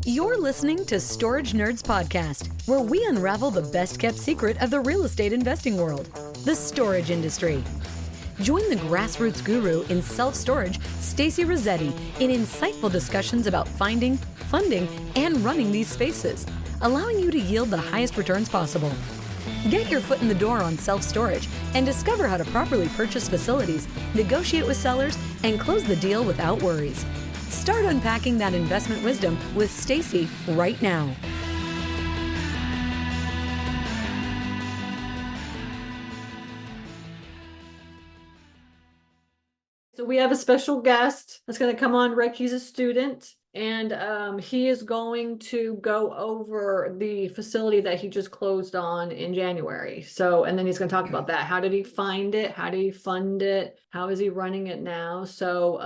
You're listening to Storage Nerds Podcast, where we unravel the best-kept secret of the real estate investing world, the storage industry. Join the grassroots guru in self-storage, Stacey Rossetti, in insightful discussions about finding, funding, and running these spaces, allowing you to yield the highest returns possible. Get your foot in the door on self-storage and discover how to properly purchase facilities, negotiate with sellers, and close the deal without worries. Start unpacking that investment wisdom with Stacey right now. So we have a special guest that's going to come on, Rick. He's a student, and he is going to go over the facility that he just closed on in January. So, and then he's going to talk about that. How did he find it? How did he fund it? How is he running it now? So,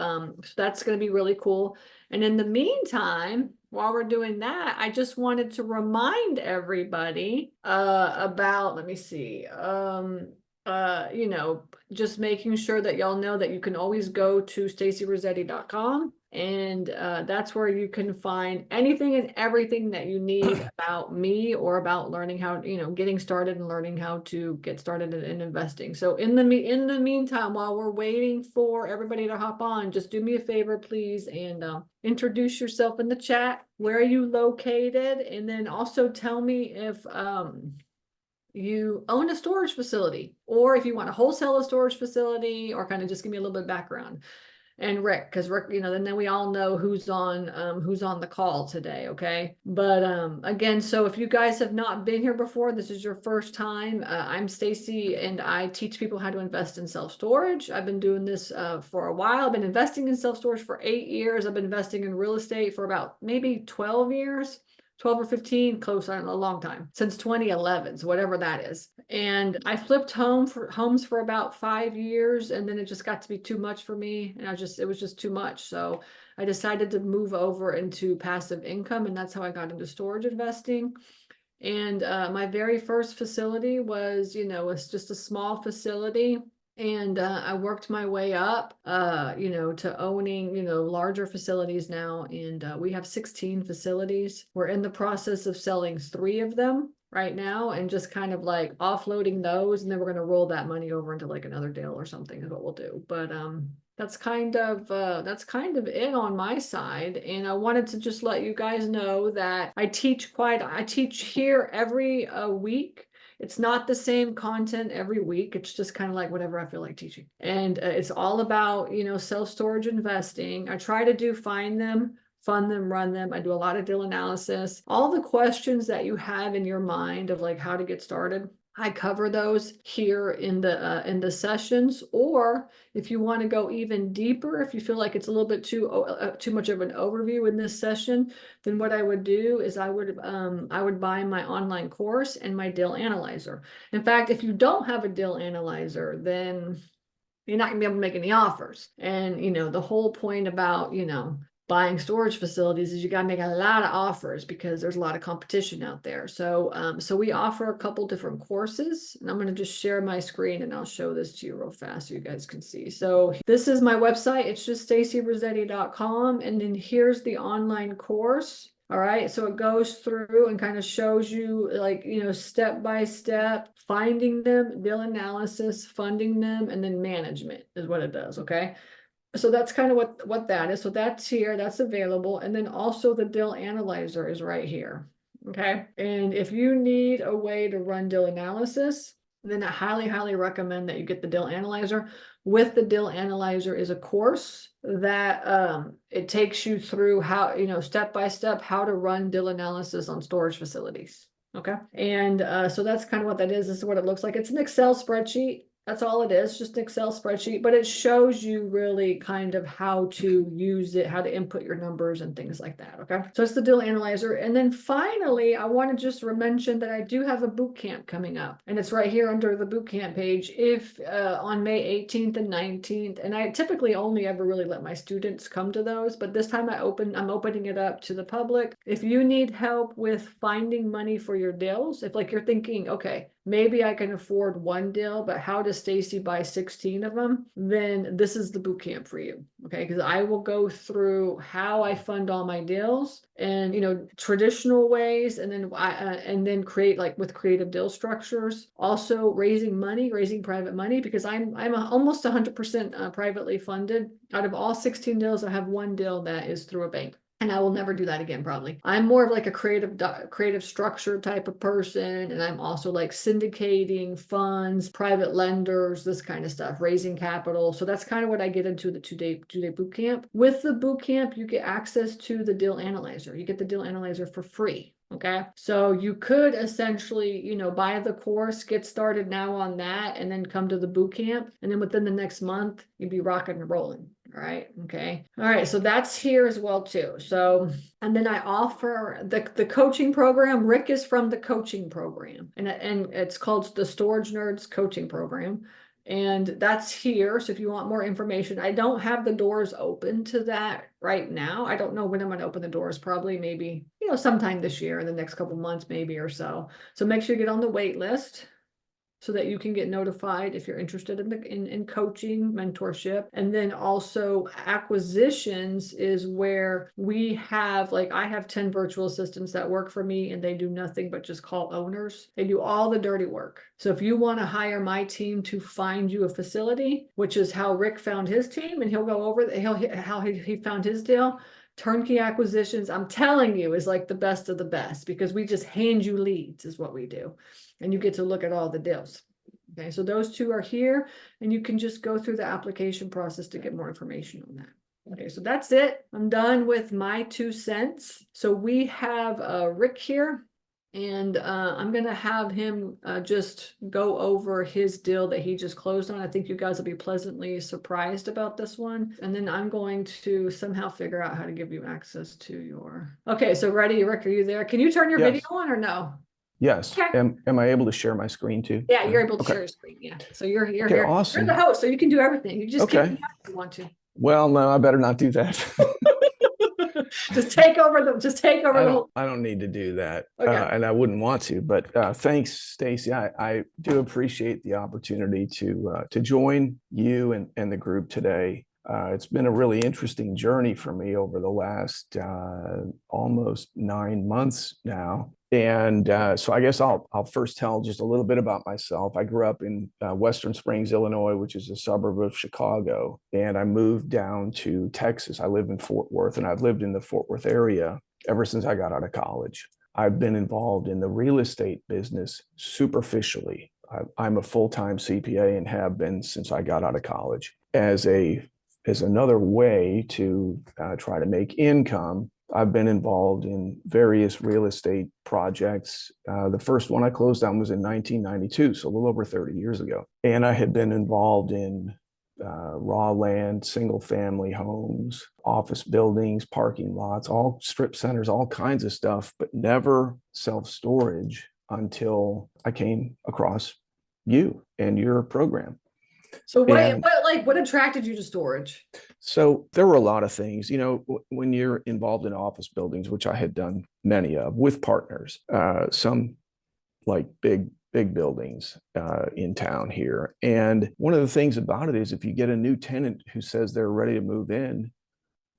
so that's going to be really cool. And in the meantime, while we're doing that, I just wanted to remind everybody about, let me see, just making sure that y'all know that you can always go to staceyrossetti.com, and that's where you can find anything and everything that you need about me or about learning how, getting started and learning how to get started in investing. So in the meantime, while we're waiting for everybody to hop on, just do me a favor, please, and introduce yourself in the chat. Where are you located? And then also tell me if you own a storage facility, or if you want to wholesale a storage facility, or kind of just give me a little bit of background. And Rick, because Rick, then we all know who's on the call today, okay? But again, so if you guys have not been here before, this is your first time. I'm Stacey, and I teach people how to invest in self-storage. I've been doing this for a while. I've been investing in self-storage for 8 years. I've been investing in real estate for about maybe 12 years. 12 or 15, close on a long time, since 2011, so whatever that is. And I flipped homes for about 5 years, and then it just got to be too much for me, and it was just too much. So I decided to move over into passive income, and that's how I got into storage investing. And my very first facility was just a small facility. And I worked my way up, to owning, larger facilities now. And we have 16 facilities. We're in the process of selling 3 of them right now, and just kind of like offloading those. And then we're going to roll that money over into like another deal or something is what we'll do. But that's kind of it on my side. And I wanted to just let you guys know that I teach here every week. It's not the same content every week. It's just kind of like whatever I feel like teaching. And it's all about, self-storage investing. I try to find them, fund them, run them. I do a lot of deal analysis. All the questions that you have in your mind of like how to get started, I cover those here in the sessions. Or if you want to go even deeper, if you feel like it's a little bit too much of an overview in this session, then what I would do is I would buy my online course and my deal analyzer. In fact, if you don't have a deal analyzer, then you're not gonna be able to make any offers. And the whole point about buying storage facilities is you got to make a lot of offers because there's a lot of competition out there. So so we offer a couple different courses, and I'm going to just share my screen and I'll show this to you real fast so you guys can see. So this is my website. It's just staceyrossetti.com, and then here's the online course. All right, so it goes through and kind of shows you like, step by step, finding them, deal analysis, funding them, and then management is what it does, okay? So that's kind of what that is. So that's here, that's available. And then also the deal analyzer is right here. Okay. And if you need a way to run deal analysis, then I highly, highly recommend that you get the deal analyzer. With the deal analyzer is a course that it takes you through how, step by step, how to run deal analysis on storage facilities. Okay. And so that's kind of what that is. This is what it looks like. It's an Excel spreadsheet. That's all it is, just an Excel spreadsheet, but it shows you really kind of how to use it, how to input your numbers and things like that, okay? So it's the deal analyzer. And then finally, I want to just mention that I do have a boot camp coming up, and it's right here under the boot camp page if on May 18th and 19th. And I typically only ever really let my students come to those, but this time I'm opening it up to the public. If you need help with finding money for your deals, if like you're thinking, okay, maybe I can afford one deal, but how does Stacey buy 16 of them? Then this is the boot camp for you. Okay. Because I will go through how I fund all my deals and, traditional ways, and then create like with creative deal structures, also raising private money, because I'm almost 100% privately funded. Out of all 16 deals, I have one deal that is through a bank. And I will never do that again, probably. I'm more of like a creative structure type of person. And I'm also like syndicating funds, private lenders, this kind of stuff, raising capital. So that's kind of what I get into the two-day boot camp. With the boot camp, you get access to the deal analyzer. You get the deal analyzer for free. Okay. So you could essentially, buy the course, get started now on that, and then come to the boot camp. And then within the next month, you'd be rocking and rolling. All right. Okay. All right. So that's here as well too. So, and then I offer the coaching program. Rick is from the coaching program, and it's called the Storage Nerds Coaching Program. And that's here. So if you want more information, I don't have the doors open to that right now. I don't know when I'm going to open the doors, probably maybe, sometime this year, in the next couple months, maybe or so. So make sure you get on the wait list so that you can get notified if you're interested in coaching, mentorship. And then also acquisitions is where we have, like, I have 10 virtual assistants that work for me, and they do nothing but just call owners. They do all the dirty work. So if you want to hire my team to find you a facility, which is how Rick found his team, and he'll go over how he found his deal. Turnkey acquisitions, I'm telling you, is like the best of the best, because we just hand you leads is what we do. And you get to look at all the deals. Okay, so those two are here, and you can just go through the application process to get more information on that. Okay, so that's it. I'm done with my 2 cents. So we have Rick here, and I'm going to have him just go over his deal that he just closed on. I think you guys will be pleasantly surprised about this one. And then I'm going to somehow figure out how to give you access to your... Okay, so ready, Rick, are you there? Can you turn your video on or no? Yes. Okay. Am I able to share my screen too? Yeah, you're able to share your screen. Yeah. So you're Okay, here. awesome. You're the host, so you can do everything. You just Okay. kick me out if you want to. Well, no, I better not do that. Just take over the whole. I don't need to do that. Okay. And I wouldn't want to, but thanks, Stacey. I do appreciate the opportunity to join you and the group today. It's been a really interesting journey for me over the last almost 9 months now. And so I guess I'll first tell just a little bit about myself. I grew up in Western Springs, Illinois, which is a suburb of Chicago. And I moved down to Texas. I live in Fort Worth, and I've lived in the Fort Worth area ever since I got out of college. I've been involved in the real estate business superficially. I'm a full-time CPA and have been since I got out of college as another way to try to make income. I've been involved in various real estate projects. The first one I closed on was in 1992, so a little over 30 years ago. And I had been involved in raw land, single family homes, office buildings, parking lots, all strip centers, all kinds of stuff, but never self-storage until I came across you and your program. So what attracted you to storage? So there were a lot of things, when you're involved in office buildings, which I had done many of with partners, some like big buildings in town here. And one of the things about it is if you get a new tenant who says they're ready to move in,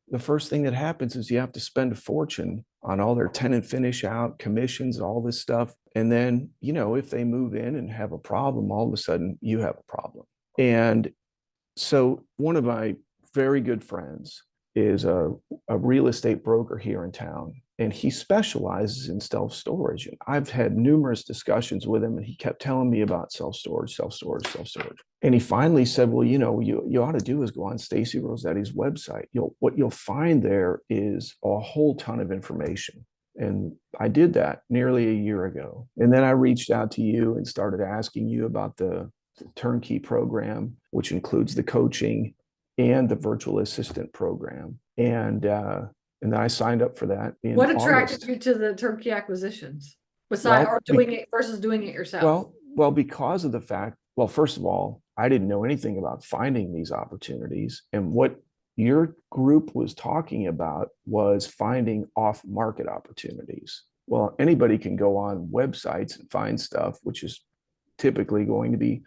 the first thing that happens is you have to spend a fortune on all their tenant finish out, commissions, all this stuff. And then, if they move in and have a problem, all of a sudden you have a problem. And so one of my very good friends is a real estate broker here in town, and he specializes in self-storage. And I've had numerous discussions with him, and he kept telling me about self-storage. And he finally said, well, you ought to do is go on Stacey Rossetti's website. What you'll find there is a whole ton of information. And I did that nearly a year ago. And then I reached out to you and started asking you about the turnkey program, which includes the coaching and the virtual assistant program. And then I signed up for that in What attracted August. you to the turnkey acquisitions doing it versus doing it yourself? Well, because of the fact, first of all, I didn't know anything about finding these opportunities. And what your group was talking about was finding off-market opportunities. Well, anybody can go on websites and find stuff, which is typically going to be,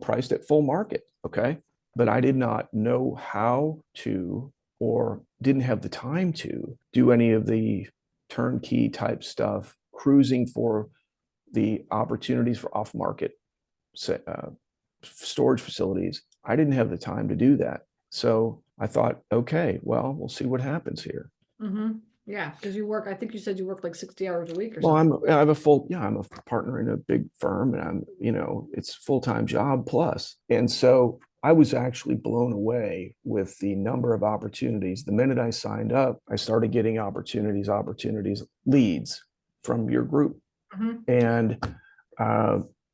priced at full market. Okay. But I did not know how to, or didn't have the time to do any of the turnkey type stuff, cruising for the opportunities for off market storage facilities. I didn't have the time to do that. So I thought, okay, well, we'll see what happens here. Mm-hmm. Yeah, because you work, I think you said you work like 60 hours a week or Well, something. I'm a partner in a big firm, and it's full-time job plus. And so I was actually blown away with the number of opportunities. The minute I signed up, I started getting opportunities, leads from your group. Mm-hmm.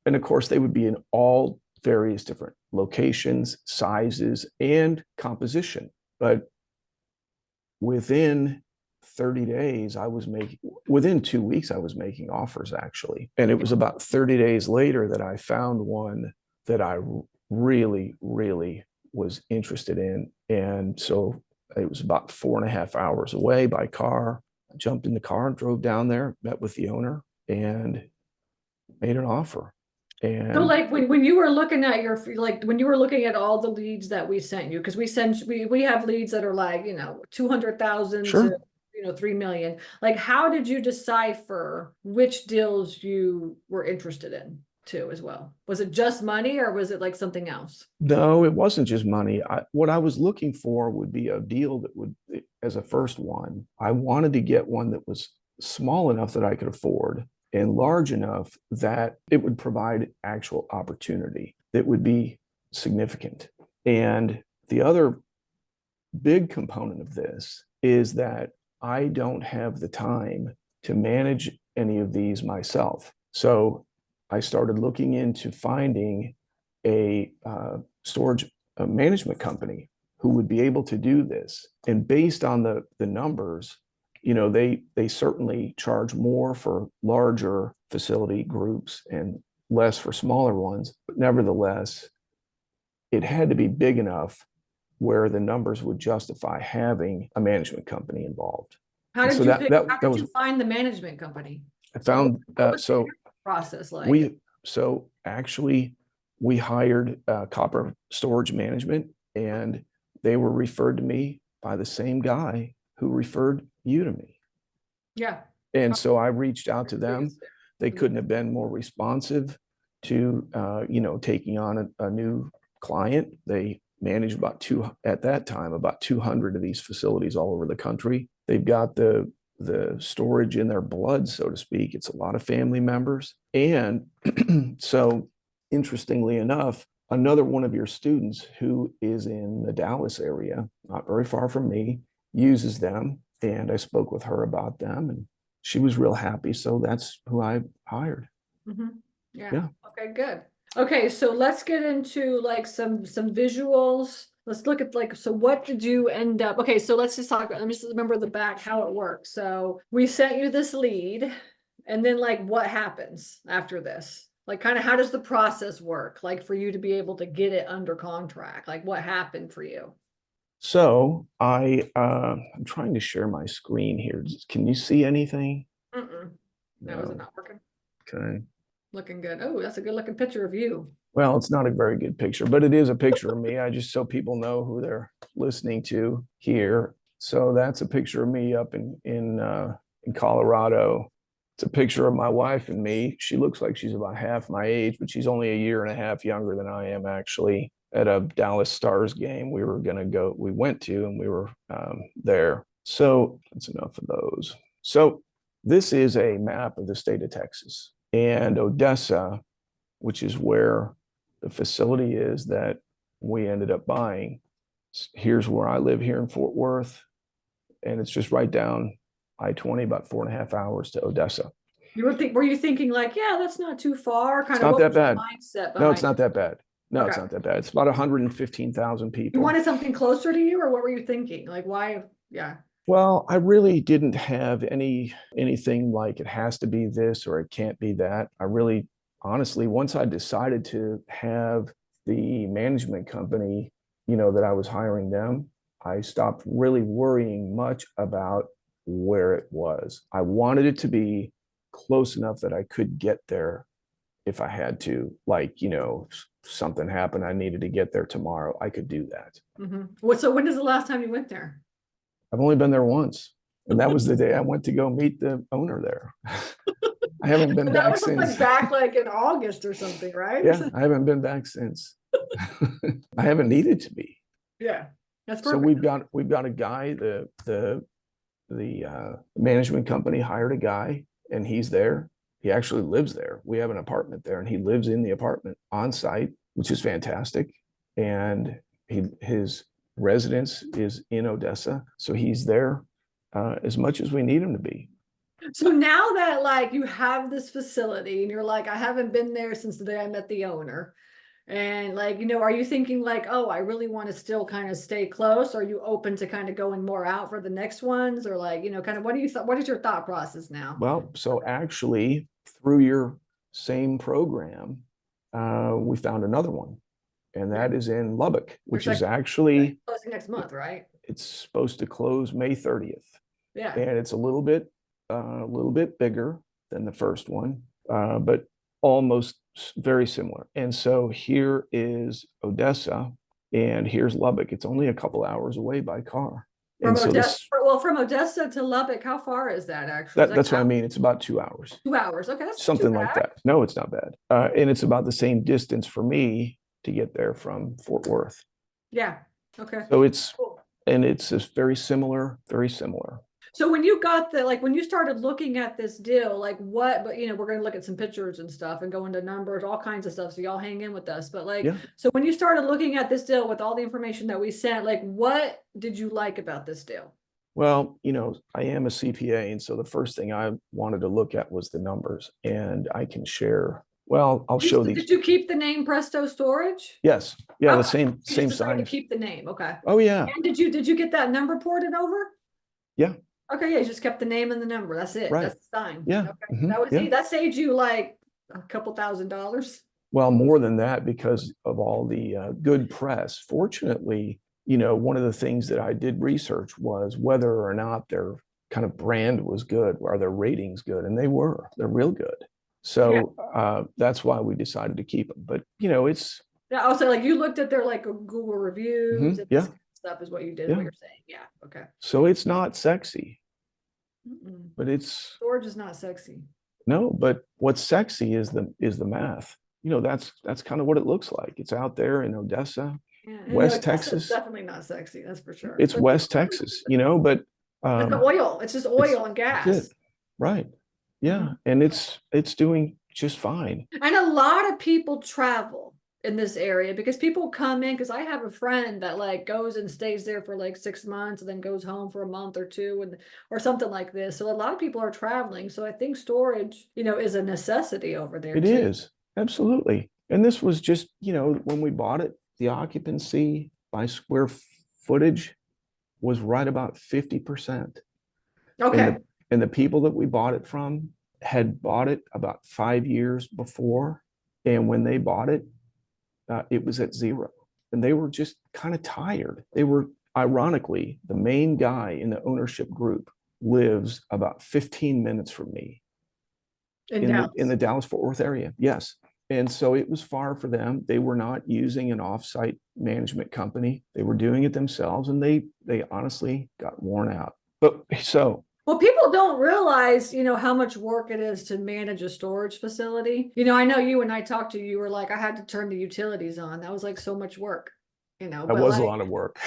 And of course, they would be in all various different locations, sizes, and composition. But within 30 days, within 2 weeks, I was making offers actually. And it was about 30 days later that I found one that I really, really was interested in. And so it was about 4.5 hours away by car. I jumped in the car and drove down there, met with the owner, and made an offer. And so like when you were looking at when you were looking at all the leads that we sent you, because we have leads that are like, 200,000 sure. to 3 million. Like, how did you decipher which deals you were interested in too as well? Was it just money, or was it like something else? No, it wasn't just money. What I was looking for would be a deal that would, as a first one, I wanted to get one that was small enough that I could afford and large enough that it would provide actual opportunity that would be significant. And the other big component of this is that I don't have the time to manage any of these myself. So I started looking into finding a storage management company who would be able to do this. And based on the numbers, they certainly charge more for larger facility groups and less for smaller ones. But nevertheless, it had to be big enough where the numbers would justify having a management company involved. How did you find the management company? I found process like? We hired Copper Storage Management, and they were referred to me by the same guy who referred you to me. Yeah. And so I reached out to them. They couldn't have been more responsive to taking on a new client. They managed at that time about 200 of these facilities all over the country. They've got the storage in their blood, so to speak. It's a lot of family members. And so interestingly enough, another one of your students who is in the Dallas area, not very far from me, uses them. And I spoke with her about them, and she was real happy. So that's who I hired. Mm-hmm. Yeah. Okay, good. Okay, so let's get into like some visuals. Let's look at so what did you end up? Okay, so let's just talk. Let me just remember the back how it works. So we sent you this lead, and then like what happens after this? Like kind of how does the process work? Like for you to be able to get it under contract, like what happened for you? So I'm trying to share my screen here. Can you see anything? No. Is it not working? Okay. Looking good. Oh, that's a good looking picture of you. Well, it's not a very good picture, but it is a picture of me. So people know who they're listening to here. So that's a picture of me up in Colorado. It's a picture of my wife and me. She looks like she's about half my age, but she's only 1.5 years younger than I am actually. At a Dallas Stars game we went to, and we were there. So that's enough of those. So this is a map of the state of Texas, and Odessa, which is where the facility is that we ended up buying. Here's where I live here in Fort Worth, and it's just right down I-20, about 4.5 hours to Odessa. Were you thinking like, yeah, that's not too far? It's not that bad. Mindset No, it's not that bad. No, Okay. It's not that bad. It's about 115,000 people. You wanted something closer to you, or what were you thinking? Like, why? Yeah. Well, I really didn't have anything like it has to be this or it can't be that. I really, honestly, once I decided to have the management company, that I was hiring them, I stopped really worrying much about where it was. I wanted it to be close enough that I could get there if I had to, like, something happened, I needed to get there tomorrow, I could do that. So when is the last time you went there? I've only been there once, and that was the day I went to go meet the owner there. I haven't been back was since. back like in August or something, right? Yeah, I haven't been back since. I haven't needed to be. Yeah, that's perfect. So we've got a guy, the management company hired a guy, and he's there. He actually lives there. We have an apartment there, and he lives in the apartment on site, which is fantastic. And his residence is in Odessa, so he's there as much as we need him to be. So now that like you have this facility and you're like, I haven't been there since the day I met the owner. And like, are you thinking like, oh, I really want to still kind of stay close? Are you open to kind of going more out for the next ones? Or like, kind of what is your thought process now? Well, so actually through your same program, we found another one, and that is in Lubbock, which is actually closing next month, right? It's supposed to close May 30th. Yeah. And it's a little bit bigger than the first one, but almost very similar. And so here is Odessa, and here's Lubbock. It's only a couple hours away by car. From Odessa, from Odessa to Lubbock, how far is that actually? That's what I mean. It's about 2 hours. 2 hours, okay, that's something like that. No, it's not bad. And it's about the same distance for me to get there from Fort Worth. Yeah. Okay. So it's cool. And it's just very similar, very similar. So when you got when you started looking at this deal, like what, but we're going to look at some pictures and stuff and go into numbers, all kinds of stuff. So y'all hang in with us. But so when you started looking at this deal with all the information that we sent, like what did you like about this deal? Well, I am a CPA. And so the first thing I wanted to look at was the numbers, and I can share. Well, I'll show these. Did you keep the name Presto Storage? Yes. Yeah. The same sign. To keep the name. Okay. Oh yeah. And did you get that number ported over? Yeah. Okay, yeah, you just kept the name and the number. That's it. Right. That's the sign. Yeah. Okay. That saved you like a couple $1,000s. Well, more than that, because of all the good press. Fortunately, one of the things that I did research was whether or not their kind of brand was good, or their ratings good, and they're real good. So that's why we decided to keep them. But it's also like you looked at their like Google reviews. And yeah. Stuff is what you did. What you're saying. Yeah. Okay. So it's not sexy, but storage is not sexy. No, but what's sexy is the math. That's kind of what it looks like. It's out there in Odessa, West Texas. Definitely not sexy. That's for sure. It's West Texas, but it's the oil. It's just oil and gas. Right. Yeah. And it's doing just fine. And a lot of people travel in this area because people come in, because I have a friend that like goes and stays there for like 6 months and then goes home for a month or two or something like this. So a lot of people are traveling. So I think storage, is a necessity over there. It is. Absolutely. And this was just, when we bought it, the occupancy by square footage was right about 50%. Okay. And the people that we bought it from had bought it about 5 years before. And when they bought it, it was at 0. And they were just kind of tired. They were, ironically, the main guy in the ownership group lives about 15 minutes from me in the Dallas-Fort Worth area. Yes. And so it was far for them. They were not using an offsite management company. They were doing it themselves, and they honestly got worn out. Well, people don't realize, how much work it is to manage a storage facility. I know you and I talked to you, you were like, I had to turn the utilities on. That was like so much work, That was a lot of work.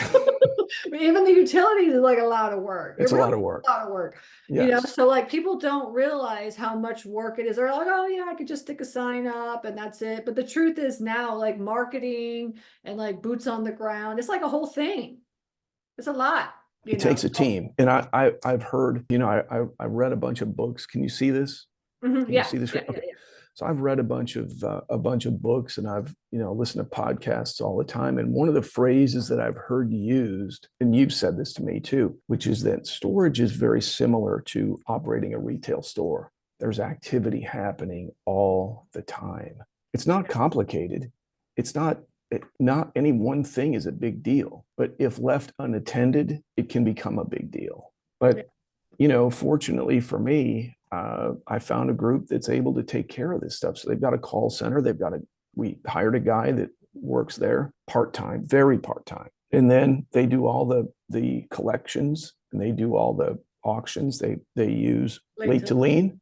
Even the utilities is like a lot of work. It's a lot of work. A lot of work. Yes. So like people don't realize how much work it is. They're like, oh yeah, I could just stick a sign up and that's it. But the truth is now, like marketing and like boots on the ground, it's like a whole thing. It's a lot. It takes a team. And I've heard, I read a bunch of books. Can you see this? Can you see this? Okay. So I've read a bunch of books, and I've, listened to podcasts all the time. And one of the phrases that I've heard used, and you've said this to me too, which is that storage is very similar to operating a retail store. There's activity happening all the time. It's not complicated. It's not any one thing is a big deal, but if left unattended, it can become a big deal. But you know, fortunately for me, I found a group that's able to take care of this stuff. So they've got a call center. We hired a guy that works there part-time, very part-time. And then they do all the collections and they do all the auctions. They use late to lean.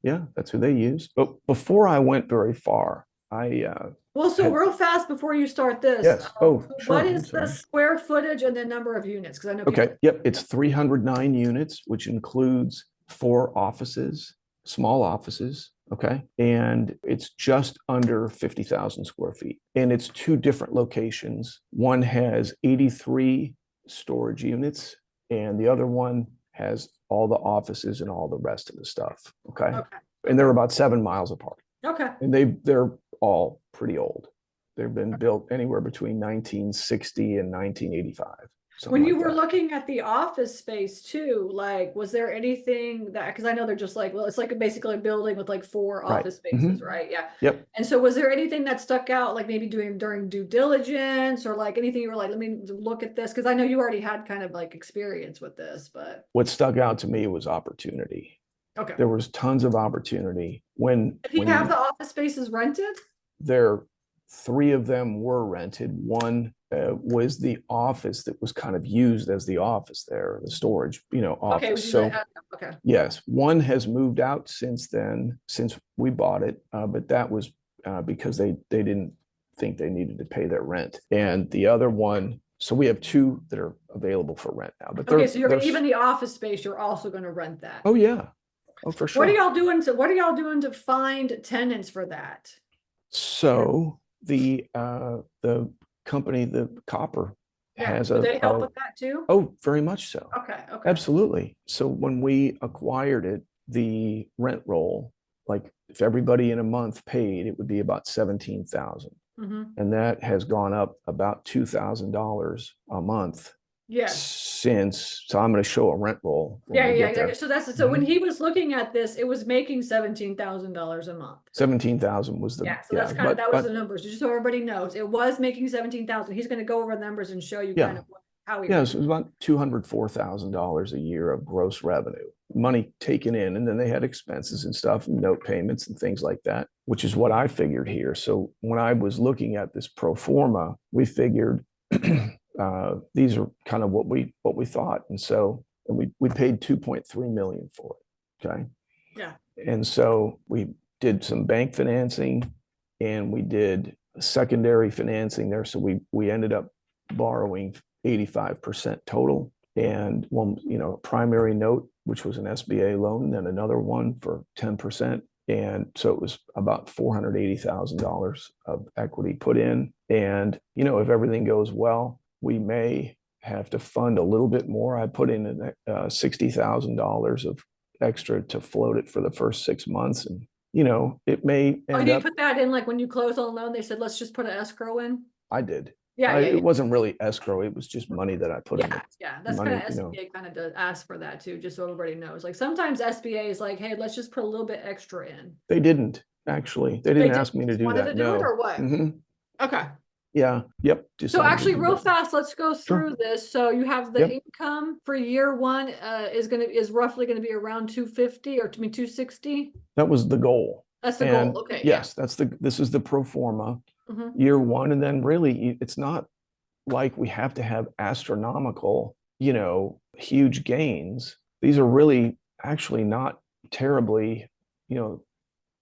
Yeah, that's who they use. But before I went very far, well, so real fast before you start this, yes. Oh, sure. what is the square footage and the number of units? Because I know. Okay. Yep. It's 309 units, which includes 4 offices, small offices. Okay. And it's just under 50,000 square feet. And it's 2 different locations. One has 83 storage units, and the other one has all the offices and all the rest of the stuff. Okay. And they're about 7 miles apart. Okay. And they're all pretty old. They've been built anywhere between 1960 and 1985. When you were looking at the office space too, like, was there anything that, because I know they're just like, well, it's like basically a building with like 4 office spaces, right? Yeah. Yep. And so was there anything that stuck out, like maybe during due diligence, or like anything you were like, let me look at this? Because I know you already had kind of like experience with this, but. What stuck out to me was opportunity. Okay. There was tons of opportunity. If you have the office spaces rented? 3 of them were rented. One was the office that was kind of used as the office there, the storage, office. Okay, so yes, one has moved out since then, since we bought it, but that was because they didn't think they needed to pay their rent. And the other one, so we have 2 that are available for rent now. But okay, so even the office space, you're also going to rent that. Oh yeah, oh for sure. What are y'all doing to find tenants for that? So the company, the Copper, has do they help with that too? Oh, very much so. Okay. Absolutely. So when we acquired it, the rent roll, like if everybody in a month paid, it would be about 17,000. And that has gone up about $2,000 a month. So I'm going to show a rent roll. Yeah. So that's so when he was looking at this, it was making $17,000 a month. 17,000 was the so that's kind of that was the numbers. Just so everybody knows, it was making 17,000. He's going to go over the numbers and show you kind of how he. So it was about $204,000 a year of gross revenue, money taken in, and then they had expenses and stuff, and note payments and things like that, which is what I figured here. So when I was looking at this pro forma, we figured. These are kind of what we thought, and so we paid 2.3 million for it. Okay. Yeah. And so we did some bank financing, and we did secondary financing there. So we ended up borrowing 85% total, and one primary note, which was an SBA loan, and then another one for 10%. And so it was about $480,000 of equity put in. And if everything goes well, we may have to fund a little bit more. I put in $60,000 of extra to float it for the first 6 months, and it may end you put that in like when you close on a loan? They said let's just put an escrow in. I did. It wasn't really escrow. It was just money that I put in. That's kind of SBA kind of does ask for that too, just so everybody knows. Like sometimes SBA is like, hey, let's just put a little bit extra in. They didn't actually. They didn't ask me to do that. To do it or what? Okay. Yeah. Yep. So actually real fast, let's go through this. So you have the income for year 1 is roughly going to be around 250 or 260. That was the goal. That's the goal. Okay. Yes, this is the pro forma year 1. And then really it's not like we have to have astronomical, huge gains. These are really actually not terribly,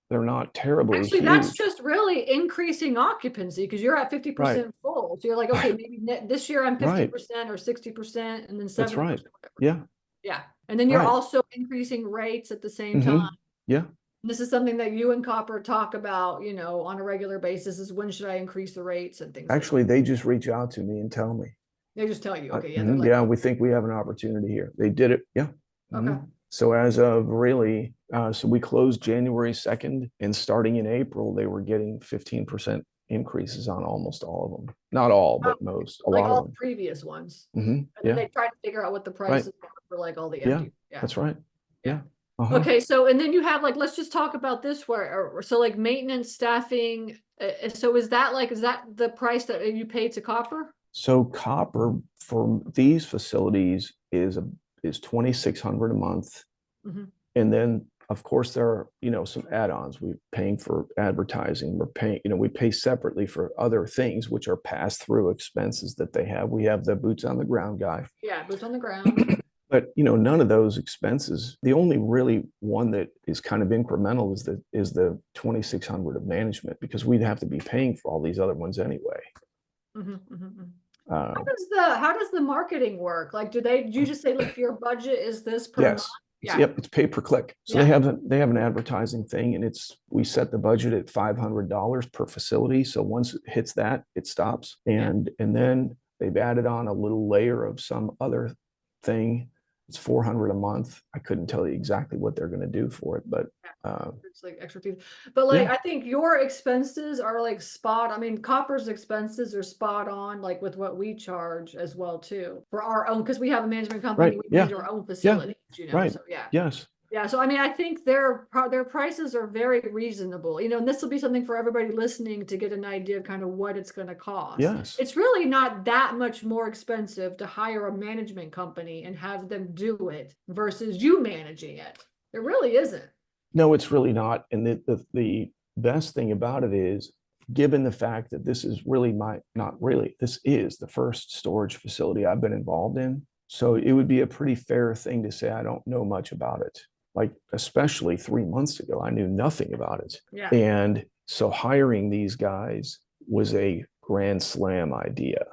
they're not terribly actually huge. That's just really increasing occupancy because you're at 50% full. So you're like, okay, maybe this year I'm 50% or 60%, and then 70%. That's right. Yeah. And then you're also increasing rates at the same time. Yeah. And this is something that you and Copper talk about, on a regular basis, is when should I increase the rates and things. Actually, like that. They just reach out to me and tell me. They just tell you, okay, we think we have an opportunity here. They did it. Yeah. Okay. So as of really, so we closed January 2nd, and starting in April, they were getting 15% increases on almost all of them. Not all, but most. A lot of them. The previous ones. And then they tried to figure out what the prices were for like all the empty. Yeah, that's right. Yeah. Okay, so and then you have like, let's just talk about this so like maintenance, staffing. So is that the price that you pay to Copper? So Copper for these facilities is is 2,600 a month. Mhm. And then, of course, there are, some add-ons. We're paying for advertising. We're paying, we pay separately for other things, which are pass-through expenses that they have. We have the boots on the ground guy. Yeah, boots on the ground. But, none of those expenses, the only really one that is kind of incremental is the 2,600 of management, because we'd have to be paying for all these other ones anyway. Mhm, mhm, mhm. Uh, How does the marketing work? Like, do you just say, look, your budget is this per month? yes. Yeah. Yep, it's pay per click. So Yeah. they have an advertising thing, and we set the budget at $500 per facility. So once it hits that, it stops. And then they've added on a little layer of some other thing. It's 400 a month. I couldn't tell you exactly what they're going to do for it, but It's like extra fees. But like, yeah. I think your expenses are like I mean, Copper's expenses are spot on, like with what we charge as well too, for our own, because we have a management company, Right. we Yeah. manage our own facilities, Right. so yeah. Yes. Yeah, so I mean, I think their prices are very reasonable, and this will be something for everybody listening to get an idea of kind of what it's going to cost. Yes. It's really not that much more expensive to hire a management company and have them do it versus you managing it. It really isn't. No, it's really not. And the best thing about it is, given the fact that this is really this is the first storage facility I've been involved in. So it would be a pretty fair thing to say I don't know much about it. Like, especially 3 months ago, I knew nothing about it. Yeah. And so hiring these guys was a grand slam idea.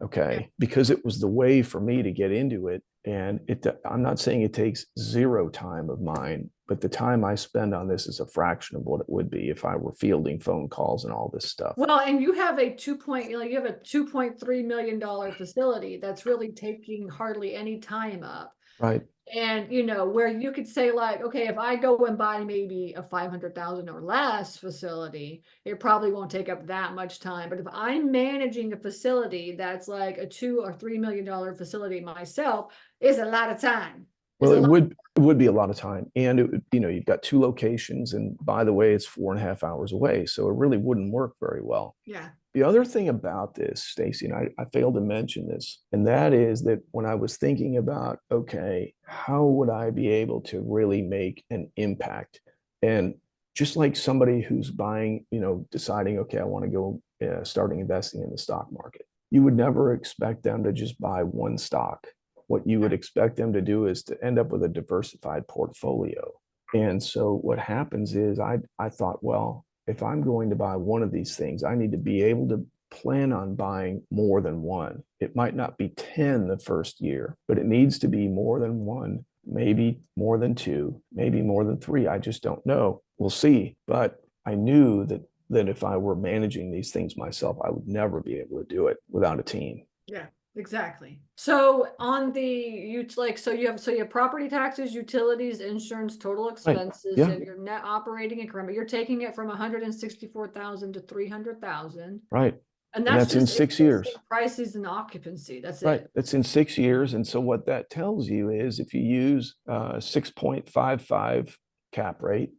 Okay. Because it was the way for me to get into it. And I'm not saying it takes zero time of mine, but the time I spend on this is a fraction of what it would be if I were fielding phone calls and all this stuff. Well, and you have a $2.3 million facility that's really taking hardly any time up. Right. And where you could say, like, okay, if I go and buy maybe a 500,000 or less facility, it probably won't take up that much time. But if I'm managing a facility that's like a $2 or $3 million facility myself, it's a lot of time. Well, it would be a lot of time, and it would, you've got 2 locations, and by the way, it's 4.5 hours away, so it really wouldn't work very well. Yeah. The other thing about this, Stacey, and I failed to mention this, and that is that when I was thinking about, okay, how would I be able to really make an impact? And just like somebody who's buying, deciding, okay, I want to go starting investing in the stock market, you would never expect them to just buy one stock. What you would expect them to do is to end up with a diversified portfolio. And so what happens is I thought, well, if I'm going to buy one of these things, I need to be able to plan on buying more than one. It might not be 10 the first year, but it needs to be more than one, maybe more than 2, maybe more than 3. I just don't know. We'll see. But I knew that if I were managing these things myself, I would never be able to do it without a team. Yeah. Exactly. So on you have property taxes, utilities, insurance, total expenses, Yeah. and your net operating income. You're taking it from 164,000 to 300,000. Right. And that's in 6 years. Prices and occupancy. That's right. it. That's in 6 years. And so what that tells you is if you use 6.55 cap rate,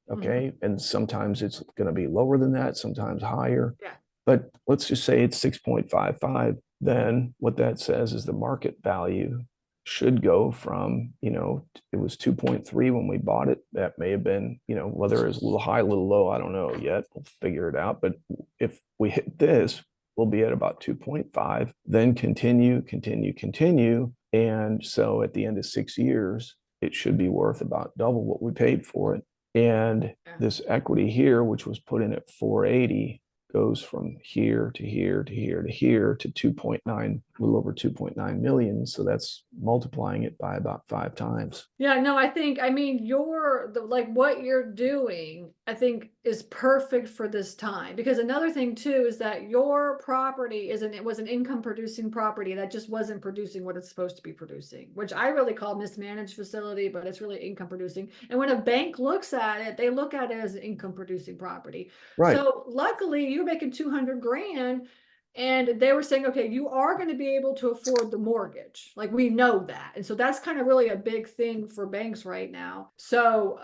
okay, and sometimes it's going to be lower than that, sometimes higher. Yeah. But let's just say it's 6.55. Then what that says is the market value should go from, it was 2.3 when we bought it. That may have been, whether it's a little high, a little low, I don't know yet. We'll figure it out. But if we hit this, we'll be at about 2.5, then continue. And so at the end of 6 years, it should be worth about double what we paid for it. And this equity here, which was put in at 480, goes from here to here to here to here to 2.9, a little over 2.9 million. So that's multiplying it by about 5 times. Yeah, no, I mean, what you're doing, I think is perfect for this time. Because another thing too, is that your property was an income producing property that just wasn't producing what it's supposed to be producing, which I really call mismanaged facility, but it's really income producing. And when a bank looks at it, they look at it as an income producing property. Right. So luckily you're making 200 grand. And they were saying, okay, you are going to be able to afford the mortgage. Like, we know that. And so that's kind of really a big thing for banks right now. So,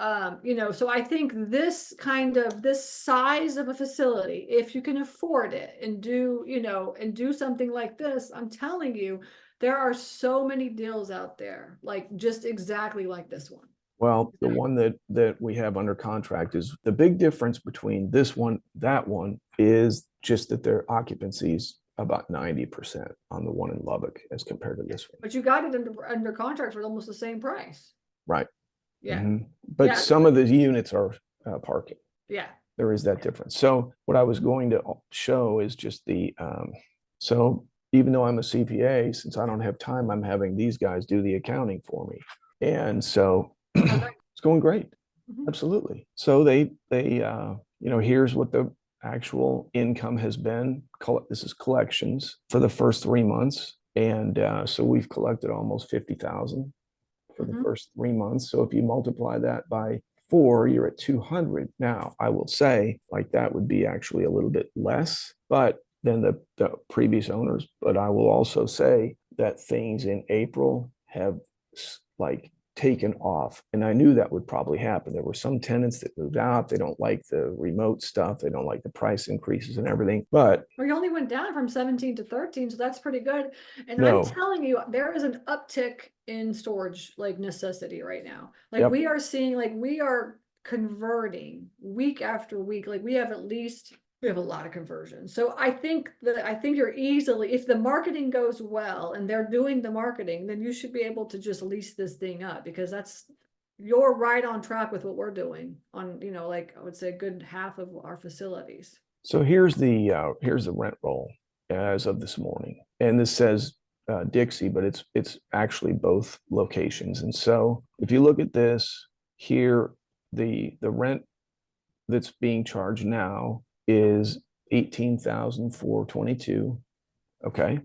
so I think this size of a facility, if you can afford it and do something like this, I'm telling you There are so many deals out there, like just exactly like this one. Well, the one that we have under contract is the big difference between this one, that one is just that their occupancy is about 90% on the one in Lubbock as compared to this one. But you got it under contract for almost the same price. Right. Yeah. But Yeah. some of the units are parking. Yeah. There is that difference. So what I was going to show is just the, so even though I'm a CPA, since I don't have time, I'm having these guys do the accounting for me. And so it's going great. Absolutely. So they, here's what the actual income has been. This is collections for the first 3 months. And so we've collected almost 50,000 for the first 3 months. So if you multiply that by 4, you're at 200. Now, I will say like that would be actually a little bit less, but than the previous owners. But I will also say that things in April have like taken off. And I knew that would probably happen. There were some tenants that moved out. They don't like the remote stuff. They don't like the price increases and everything. But we only went down from 17 to 13. So that's pretty good. And no. I'm telling you, there is an uptick in storage like necessity right now. Like Yep. we are seeing, like we are converting week after week. Like we have a lot of conversions. So I think you're easily, if the marketing goes well and they're doing the marketing, then you should be able to just lease this thing up, because you're right on track with what we're doing on, like I would say a good half of our facilities. So here's the rent roll as of this morning. And this says Dixie, but it's actually both locations. And so if you look at this here, the rent that's being charged now is $18,422, okay,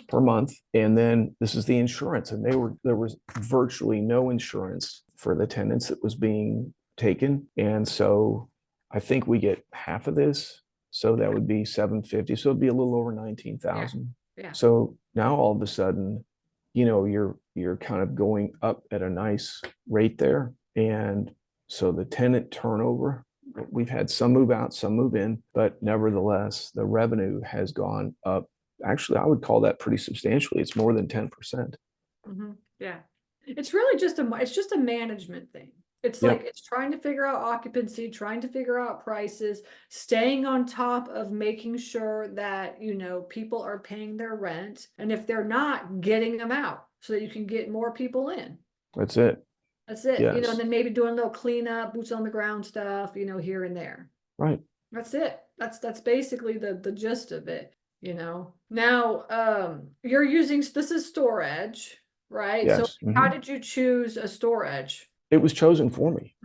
per month. And then this is the insurance, and there was virtually no insurance for the tenants that was being taken. And so I think we get half of this. So that would be $750. So it'd be a little over 19,000. Yeah. So now all of a sudden, you're kind of going up at a nice rate there. And so the tenant turnover, we've had some move out, some move in, but nevertheless, the revenue has gone up. Actually, I would call that pretty substantially. It's more than 10%. Yeah. It's really just a management thing. It's like, it's trying to figure out occupancy, trying to figure out prices, staying on top of making sure that, people are paying their rent. And if they're not, getting them out so that you can get more people in. That's it. That's it. Yes. And then maybe doing a little cleanup, boots on the ground stuff, here and there. Right. That's it. That's basically the gist of it, Now, you're using, this is storage, right? Yes. So how did you choose a storage? It was chosen for me.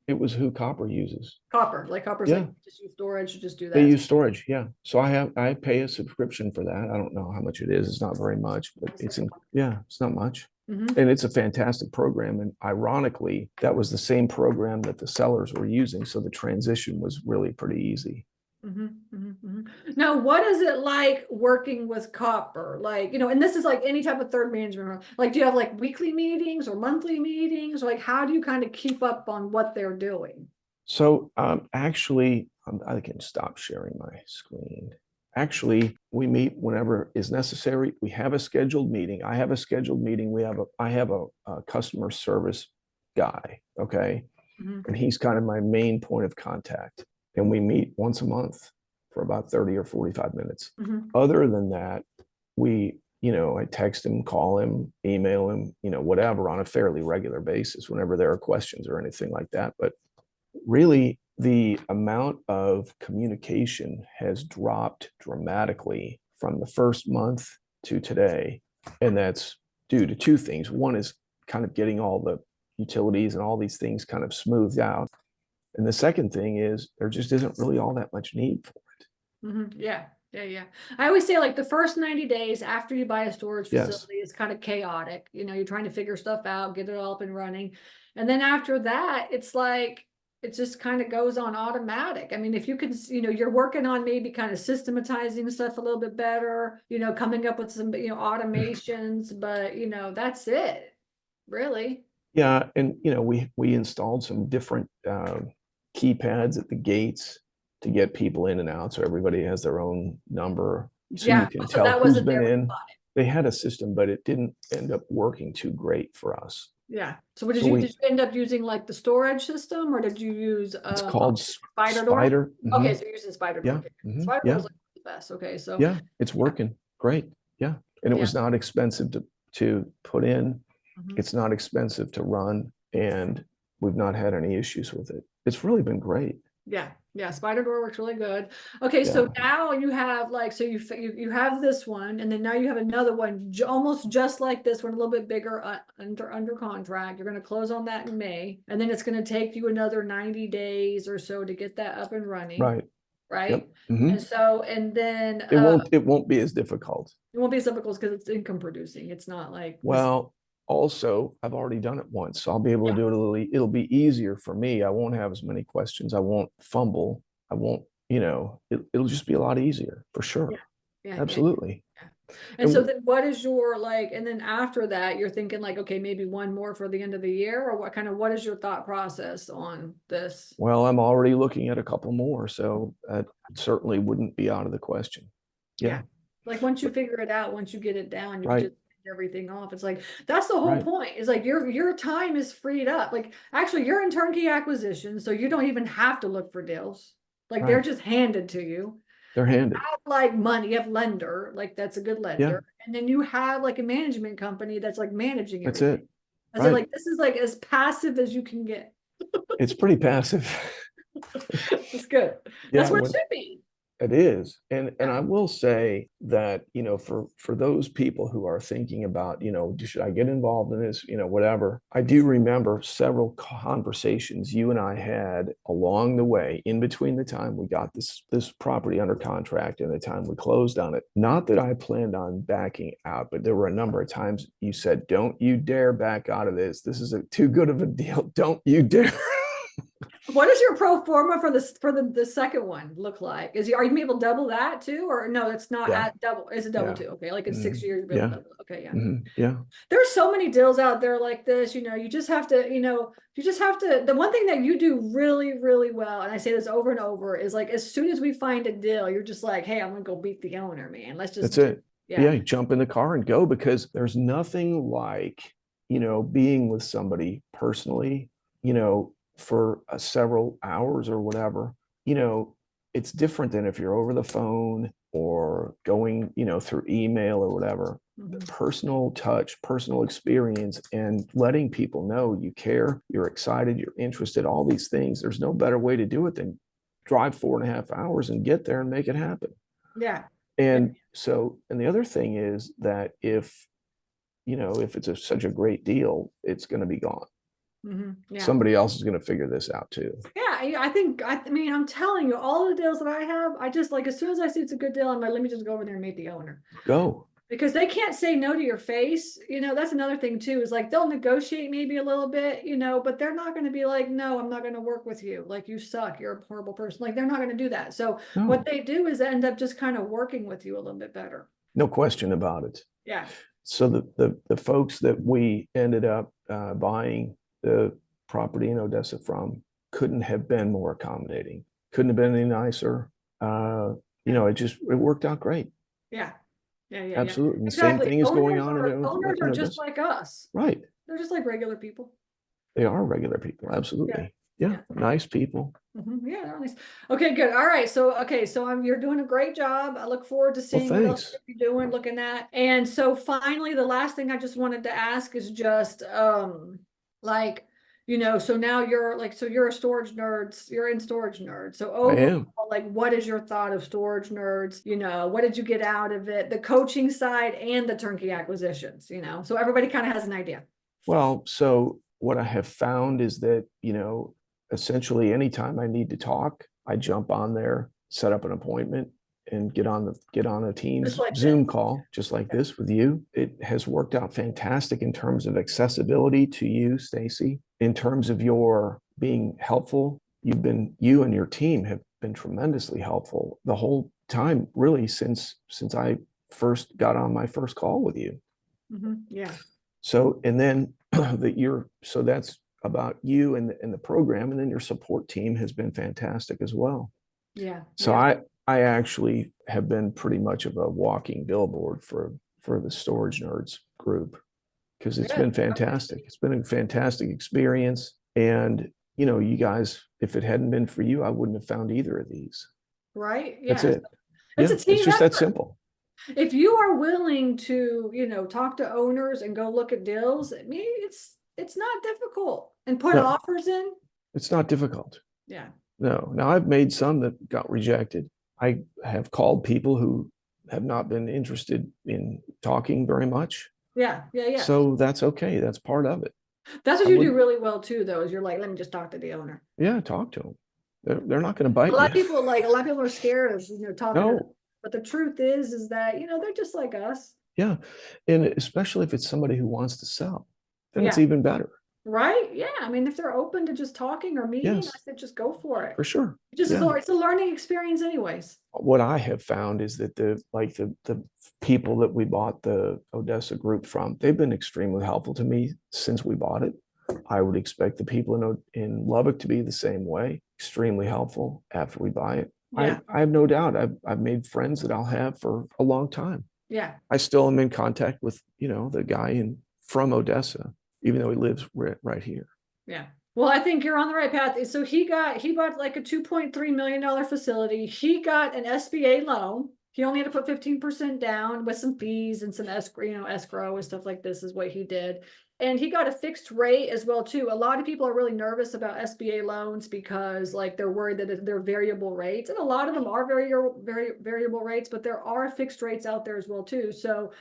It was who Copper uses. Copper's like, just use storage, just do that. They use storage, yeah. So I pay a subscription for that. I don't know how much it is. It's not very much, but it's not much. And it's a fantastic program. And ironically, that was the same program that the sellers were using. So the transition was really pretty easy. Now, what is it like working with Copper? Like, and this is like any type of third management. Like, do you have like weekly meetings or monthly meetings? Like, how do you kind of keep up on what they're doing? So actually, I can stop sharing my screen. Actually, we meet whenever is necessary. We have a scheduled meeting. I have a scheduled meeting. I have a customer service guy, okay? And he's kind of my main point of contact. And we meet once a month for about 30 or 45 minutes. Other than that, I text him, call him, email him, whatever, on a fairly regular basis whenever there are questions or anything like that. But really, the amount of communication has dropped dramatically from the first month to today. And that's due to two things. One is kind of getting all the utilities and all these things kind of smoothed out. And the second thing is there just isn't really all that much need for it. Yeah. I always say like the first 90 days after you buy a storage facility is kind of chaotic. You're trying to figure stuff out, get it all up and running. And then after that, it's like, it just kind of goes on automatic. I mean, if you can, you're working on maybe kind of systematizing stuff a little bit better, coming up with some, automations, but that's it, really. Yeah. And, we installed some different keypads at the gates to get people in and out. So everybody has their own number. So you can tell who's been in. they had a system, but it didn't end up working too great for us. Yeah. So what did So you end up using, like the storage system, or did you use it's called Spider Door? Spider. Okay, so you're using Spider Door. Yeah. Okay. Spider Door Yeah. is like the best. Okay, so Yeah. It's working great. Yeah. And it Yeah. was not expensive to put in. Mhm. It's not expensive to run, and we've not had any issues with it. It's really been great. Yeah, Spider Door works really good. Okay, so Yeah. now you have like, so you have this one, and then now you have another one almost just like this one, a little bit bigger, under contract. You're going to close on that in May, and then it's going to take you another 90 days or so to get that up and running. Right. Right. Yep. Mhm. And so, and then It won't be as difficult. it won't be as difficult because it's income producing. It's not like Well, also, I've already done it once, so I'll be able to do it it'll be easier for me. I won't have as many questions. I won't fumble. I won't, it'll just be a lot easier for sure. Yeah. Absolutely. And so then what is your like, and then after that, you're thinking like, okay, maybe one more for the end of the year, or what is your thought process on this? Well, I'm already looking at a couple more, so that certainly wouldn't be out of the question. Yeah. Like once you figure it out, once you get it down, you Right. just take everything off. It's like, that's the whole Right. point. Is like your time is freed up. Like actually you're in turnkey acquisition, so you don't even have to look for deals. Like they're Right. just handed to you. They're handed. You have like money, you have lender, like that's a good lender. And then you have like a management company that's like managing That's everything. it. I said, like, this is like as passive as you can get. It's pretty passive. It's good. That's what it should be. It is. And I will say that, for those people who are thinking about, should I get involved in this, whatever, I do remember several conversations you and I had along the way, in between the time we got this property under contract and the time we closed on it. Not that I planned on backing out, but there were a number of times you said, don't you dare back out of this. This is too good of a deal. Don't you dare. What does your pro forma for the second one look like? Are you gonna be able to double that too, or no? It's not at double. It's a double too. Okay, like in 6 years, you'll be able to double. Okay, Yeah. There's so many deals out there like this. You just have to. The one thing that you do really, really well, and I say this over and over, is like as soon as we find a deal, you're just like, hey, I'm gonna go beat the owner, man. Let's just. That's it. Yeah, you jump in the car and go, because there's nothing like, being with somebody personally, for several hours or whatever. It's different than if you're over the phone or going, through email or whatever. Personal touch, personal experience, and letting people know you care, you're excited, you're interested, all these things. There's no better way to do it than drive 4.5 hours and get there and make it happen. Yeah. And the other thing is that if it's such a great deal, it's going to be gone. Somebody else is going to figure this out too. Yeah, I mean, I'm telling you, all the deals that I have, I just like, as soon as I see it's a good deal, I'm like, let me just go over there and meet the owner. Go. Because they can't say no to your face. That's another thing too, is like, they'll negotiate maybe a little bit, but they're not going to be like, no, I'm not going to work with you. Like, you suck. You're a horrible person. Like, they're not going to do that. So what they do is end up just kind of working with you a little bit better. No question about it. Yeah. So the folks that we ended up buying the property in Odessa from couldn't have been more accommodating. Couldn't have been any nicer. It worked out great. Yeah. Absolutely. And exactly. Same thing is going on. Owners are just like us. Right. They're just like regular people. They are regular people. Absolutely. Yeah. Nice people. Yeah, they're nice. Okay, good. All right. So you're doing a great job. I look forward to seeing what else you're doing, looking at. And so finally, the last thing I just wanted to ask is just so now you're a storage nerd, you're in storage nerd. So overall, like, what is your thought of storage nerds? What did you get out of it? The coaching side and the turnkey acquisitions, so everybody kind of has an idea. Well, so what I have found is that, essentially anytime I need to talk, I jump on there, set up an appointment, and get on a Teams Zoom call, just like this with you. It has worked out fantastic in terms of accessibility to you, Stacey, in terms of your being helpful. You and your team have been tremendously helpful the whole time, really, since I first got on my first call with you. Yeah. So, and then that's about you and the program, and then your support team has been fantastic as well. Yeah. So I actually have been pretty much of a walking billboard for for the Storage Nerds group, because it's Good. been fantastic. It's been a fantastic experience. And, you know, you guys, if it hadn't been for you, I wouldn't have found either of these. Right? That's Yeah. it. It's Yeah, a team it's just that effort. simple. If you are willing to, talk to owners and go look at deals, I mean, it's not difficult, and put No. offers in. It's not difficult. Yeah. No. Now, I've made some that got rejected. I have called people who have not been interested in talking very much. Yeah. So that's okay. That's part of it. That's what I you would- do really well too, though, is you're like, let me just talk to the owner. Yeah, talk to them. They're not going to bite A lot of you. people are scared of, talking to them. No. But the truth is that, they're just like us. Yeah. And especially if it's somebody who wants to sell, then it's Yeah. even better. Right? Yeah. I mean, if they're open to just talking or meeting, Yes. I said, just go for it. For sure. It's Yeah. a learning experience anyways. What I have found is that the people that we bought the Odessa group from, they've been extremely helpful to me since we bought it. I would expect the people in Lubbock to be the same way, extremely helpful after we buy it. Yeah. I have no doubt I've made friends that I'll have for a long time. Yeah. I still am in contact with, the guy from Odessa, even though he lives right here. Yeah. Well, I think you're on the right path. So he bought like a $2.3 million facility. He got an SBA loan. He only had to put 15% down with some fees and some escrow and stuff like this is what he did. And he got a fixed rate as well too. A lot of people are really nervous about SBA loans because like they're worried that they're variable rates, and a lot of them are very variable rates, but there are fixed rates out there as well too. So,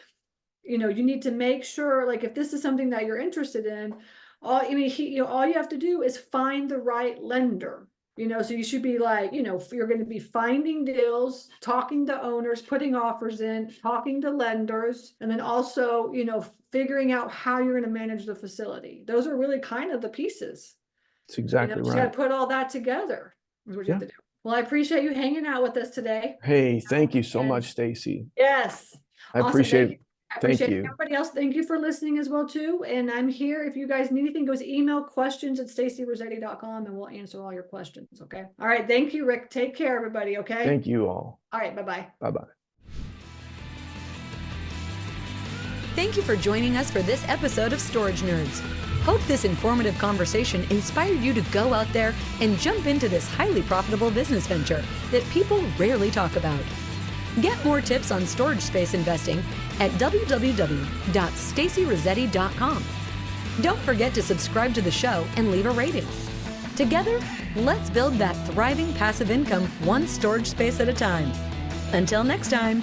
you need to make sure, like, if this is something that you're interested in, all you have to do is find the right lender. So you should be like, you're going to be finding deals, talking to owners, putting offers in, talking to lenders, and then also, figuring out how you're going to manage the facility. Those are really kind of the pieces. That's exactly You got right. to put all that together. Is what you have to do. Well, I appreciate you hanging out with us today. Hey, thank you so much, Stacey. Yes. I Awesome. appreciate it. I Thank appreciate you. everybody else. Thank you for listening as well too. And I'm here. If you guys need anything, goes email questions@staceyrossetti.com and we'll answer all your questions. Okay. All right. Thank you, Rick. Take care, everybody. Okay. Thank you all. All right. Bye-bye. Bye-bye. Thank you for joining us for this episode of Storage Nerds. Hope this informative conversation inspired you to go out there and jump into this highly profitable business venture that people rarely talk about. Get more tips on storage space investing at www.staceyrossetti.com. Don't forget to subscribe to the show and leave a rating. Together, let's build that thriving passive income one storage space at a time. Until next time.